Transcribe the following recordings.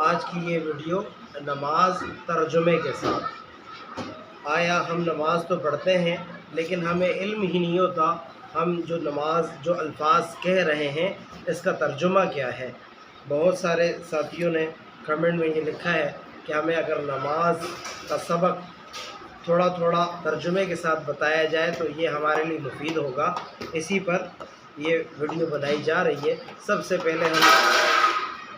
آج کی یہ ویڈیو نماز ترجمے کے ساتھ۔ آیا ہم نماز تو پڑھتے ہیں لیکن ہمیں علم ہی نہیں ہوتا ہم جو الفاظ کہہ رہے ہیں اس کا ترجمہ کیا ہے۔ بہت سارے ساتھیوں نے کمنٹ میں یہ لکھا ہے کہ ہمیں اگر نماز کا سبق تھوڑا تھوڑا ترجمے کے ساتھ بتایا جائے تو یہ ہمارے لیے مفید ہوگا۔ اسی پر یہ ویڈیو بنائی جا رہی ہے۔ سب سے پہلے ہم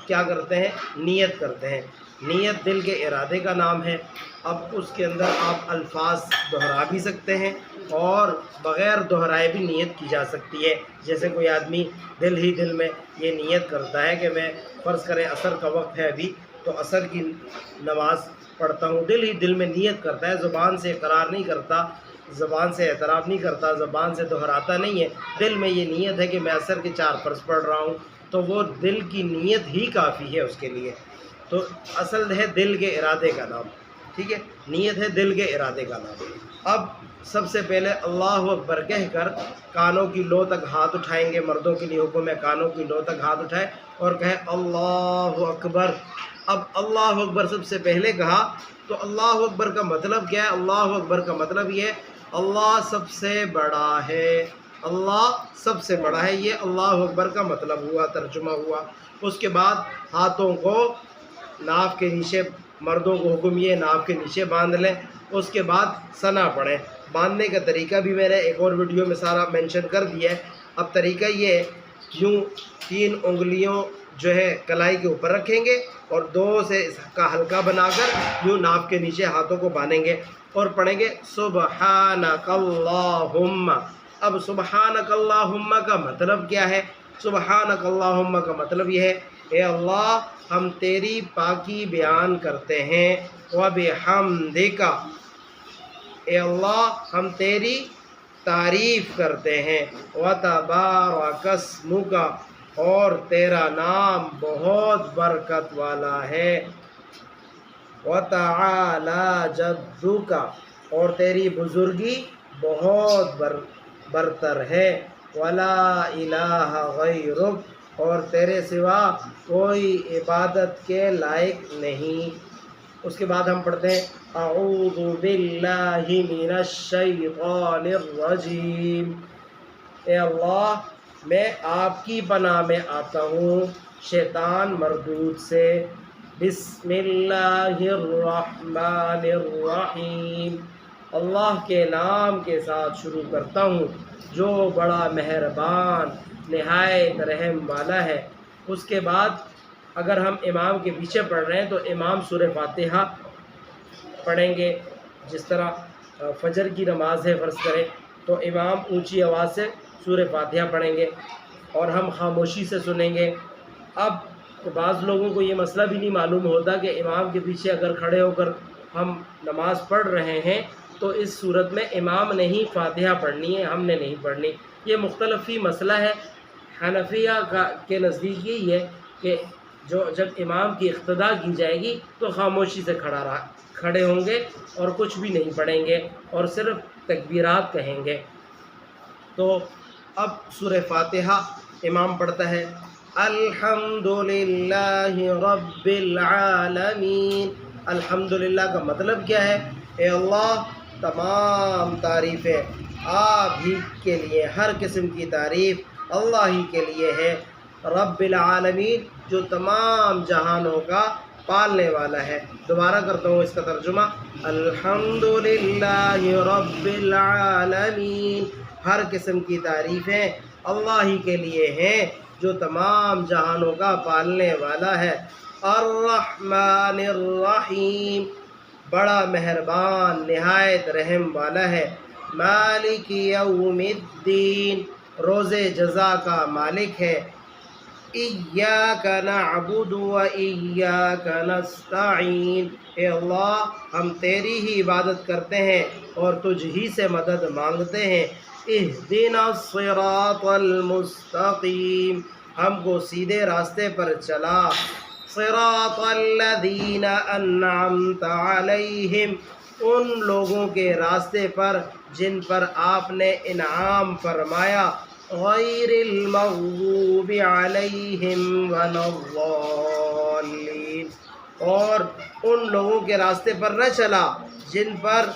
کیا کرتے ہیں؟ نیت کرتے ہیں۔ نیت دل کے ارادے کا نام ہے۔ اب اس کے اندر آپ الفاظ دہرا بھی سکتے ہیں اور بغیر دہرائے بھی نیت کی جا سکتی ہے۔ جیسے کوئی آدمی دل میں یہ نیت کرتا ہے کہ میں فرض کریں عصر کا وقت ہے ابھی تو عصر کی نماز پڑھتا ہوں، دل میں نیت کرتا ہے، زبان سے اقرار نہیں کرتا، زبان سے اعتراف نہیں کرتا، زبان سے دہراتا نہیں ہے، دل میں یہ نیت ہے کہ میں عصر کے 4 فرض پڑھ رہا ہوں، تو وہ دل کی نیت ہی کافی ہے اس کے لیے۔ تو اصل ہے دل کے ارادے کا نام، ٹھیک ہے، نیت ہے دل کے ارادے کا نام۔ اب سب سے پہلے اللہ اکبر کہہ کر کانوں کی لو تک ہاتھ اٹھائیں گے۔ مردوں کے لیے حکم ہے کانوں کی لو تک ہاتھ اٹھائے اور کہے اللہ اکبر۔ اب اللہ اکبر سب سے پہلے کہا تو اللہ اکبر کا مطلب کیا ہے؟ اللہ اکبر کا مطلب یہ ہے اللہ سب سے بڑا ہے، اللہ سب سے بڑا ہے، یہ اللہ اکبر کا مطلب ہوا، ترجمہ ہوا۔ اس کے بعد ہاتھوں کو ناف کے نیچے، مردوں کو حکم یہ ناف کے نیچے باندھ لیں۔ اس کے بعد ثنا پڑھیں۔ باندھنے کا طریقہ بھی میں نے ایک اور ویڈیو میں سارا مینشن کر دیا ہے۔ اب طریقہ یہ ہے، یوں 3 انگلیوں جو ہے کلائی کے اوپر رکھیں گے اور 2 سے اس کا حلقہ بنا کر یوں ناف کے نیچے ہاتھوں کو باندھیں گے اور پڑھیں گے سبحانک اللہم۔ اب سبحانک اللہم کا مطلب کیا ہے؟ سبحانک اللہم کا مطلب یہ ہے اے اللہ ہم تیری پاکی بیان کرتے ہیں، وبحمدک، اے اللہ ہم تیری تعریف کرتے ہیں، وتبارک اسمک، اور تیرا نام بہت برکت والا ہے، وتعالی جدک، اور تیری بزرگی بہت برتر ہے، ولا الہ غیرک، اور تیرے سوا کوئی عبادت کے لائق نہیں۔ اس کے بعد ہم پڑھتے ہیں اعوذ باللہ من الشیطان الرجیم، اے اللہ میں آپ کی پناہ میں آتا ہوں شیطان مردود سے۔ بسم اللہ الرحمن الرحیم، اللہ کے نام کے ساتھ شروع کرتا ہوں جو بڑا مہربان نہایت رحم والا ہے۔ اس کے بعد اگر ہم امام کے پیچھے پڑھ رہے ہیں تو امام سورہ فاتحہ پڑھیں گے۔ جس طرح فجر کی نماز ہے فرض کریں تو امام اونچی آواز سے سورہ فاتحہ پڑھیں گے اور ہم خاموشی سے سنیں گے۔ اب بعض لوگوں کو یہ مسئلہ بھی نہیں معلوم ہوتا کہ امام کے پیچھے اگر کھڑے ہو کر ہم نماز پڑھ رہے ہیں تو اس صورت میں امام نے ہی فاتحہ پڑھنی ہے، ہم نے نہیں پڑھنی۔ یہ مختلفی مسئلہ ہے۔ حنفیہ کے نزدیک یہی ہے کہ جب امام کی اقتداء کی جائے گی تو خاموشی سے کھڑے ہوں گے اور کچھ بھی نہیں پڑھیں گے اور صرف تکبیرات کہیں گے۔ تو اب سورہ فاتحہ امام پڑھتا ہے الحمدللہ رب العالمین۔ الحمدللہ کا مطلب کیا ہے؟ اے اللہ تمام تعریفیں آپ ہی کے لیے، ہر قسم کی تعریف اللہ ہی کے لیے ہے، رب العالمین جو تمام جہانوں کا پالنے والا ہے۔ دوبارہ کرتا ہوں اس کا ترجمہ، الحمدللہ رب العالمین، ہر قسم کی تعریفیں اللہ ہی کے لیے ہیں جو تمام جہانوں کا پالنے والا ہے، الرحمن الرحیم، بڑا مہربان نہایت رحم والا ہے، مالک یوم الدین، روز جزا کا مالک ہے، ایاک نعبد و ایاک نستعین، اے اللہ ہم تیری ہی عبادت کرتے ہیں اور تجھ ہی سے مدد مانگتے ہیں، اہدنا الصراط المستقیم، ہم کو سیدھے راستے پر چلا، صراط الذین انعمت علیہم، ان لوگوں کے راستے پر جن پر آپ نے انعام فرمایا، غیر المغضوب علیہم ولا الضالین، اور ان لوگوں کے راستے پر نہ چلا جن پر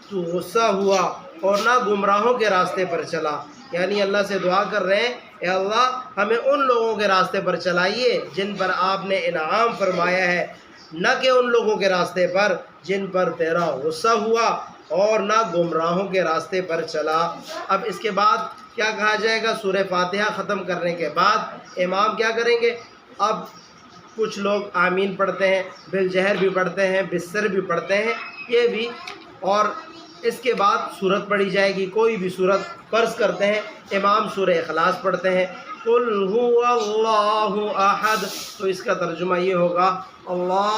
تو غصہ ہوا، اور نہ گمراہوں کے راستے پر چلا۔ یعنی اللہ سے دعا کر رہے ہیں، اے اللہ ہمیں ان لوگوں کے راستے پر چلائیے جن پر آپ نے انعام فرمایا ہے، نہ کہ ان لوگوں کے راستے پر جن پر تیرا غصہ ہوا، اور نہ گمراہوں کے راستے پر چلا۔ اب اس کے بعد کیا کہا جائے گا؟ سورہ فاتحہ ختم کرنے کے بعد امام کیا کریں گے؟ اب کچھ لوگ آمین پڑھتے ہیں، بالجہر بھی پڑھتے ہیں، بالسر بھی پڑھتے ہیں، یہ بھی، اور اس کے بعد سورت پڑھی جائے گی، کوئی بھی سورت۔ فرض کرتے ہیں امام سورہ اخلاص پڑھتے ہیں، قل هو اللہ احد، تو اس کا ترجمہ یہ ہوگا، اللہ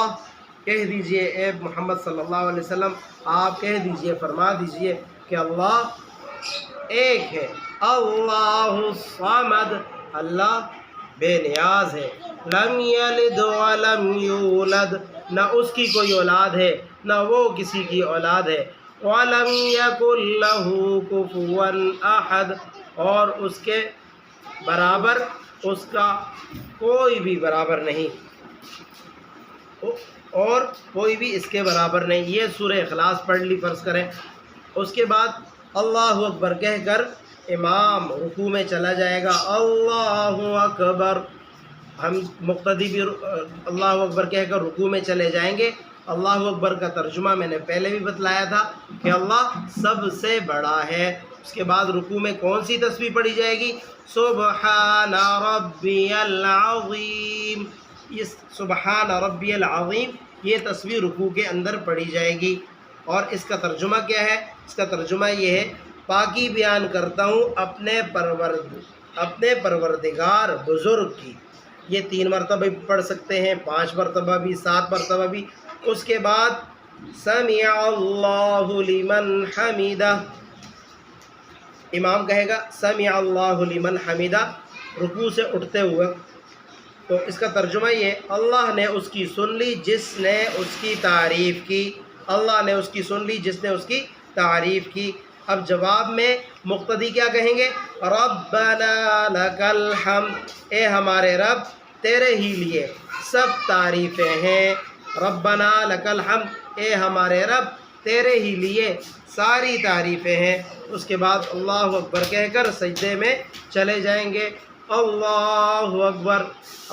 کہہ دیجئے، اے محمد صلی اللہ علیہ وسلم آپ کہہ دیجئے، فرما دیجئے کہ اللہ ایک ہے، اللہ الصمد، اللہ بے نیاز ہے، لم یلد ولم یولد، نہ اس کی کوئی اولاد ہے نہ وہ کسی کی اولاد ہے، وَلَمْ يَكُنْ لَهُ كُفُوًا أَحَدٌ، اور اس کے برابر اس کا کوئی بھی برابر نہیں، اور کوئی بھی اس کے برابر نہیں۔ یہ سورہ اخلاص پڑھ لی فرض کریں، اس کے بعد اللہ اکبر کہہ کر امام رکوع میں چلا جائے گا، اللہ اکبر، ہم مقتدی بھی اللہ اکبر کہہ کر رکوع میں چلے جائیں گے۔ اللہ اکبر کا ترجمہ میں نے پہلے بھی بتلایا تھا کہ اللہ سب سے بڑا ہے۔ اس کے بعد رکوع میں کون سی تسبیح پڑھی جائے گی؟ سبحان ربی العظیم، اس سبحان ربی العظیم یہ تسبیح رکوع کے اندر پڑھی جائے گی۔ اور اس کا ترجمہ کیا ہے؟ اس کا ترجمہ یہ ہے، پاکی بیان کرتا ہوں اپنے پروردگار بزرگ کی، یہ 3 مرتبہ بھی پڑھ سکتے ہیں، 5 مرتبہ بھی، 7 مرتبہ بھی۔ اس کے بعد سمع اللہ لمن حمیدہ، امام کہے گا سمع اللہ لمن حمیدہ رکوع سے اٹھتے ہوئے، تو اس کا ترجمہ یہ، اللہ نے اس کی سن لی جس نے اس کی تعریف کی، اللہ نے اس کی سن لی جس نے اس کی تعریف کی۔ اب جواب میں مقتدی کیا کہیں گے؟ ربنا لک الحمد، اے ہمارے رب تیرے ہی لیے سب تعریفیں ہیں، ربنا لک الحمد، اے ہمارے رب تیرے ہی لیے ساری تعریفیں ہیں۔ اس کے بعد اللہ اکبر کہہ کر سجدے میں چلے جائیں گے، اللہ اکبر،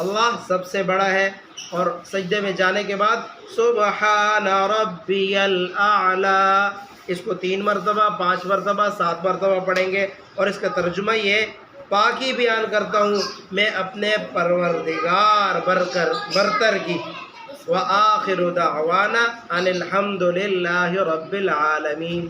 اللہ سب سے بڑا ہے، اور سجدے میں جانے کے بعد سبحان ربی الاعلی، اس کو 3 مرتبہ، 5 مرتبہ، 7 مرتبہ پڑھیں گے۔ اور اس کا ترجمہ یہ، پاکی بیان کرتا ہوں میں اپنے پروردگار برتر کی، وآخر دعوانا ان الحمد للہ رب العالمین۔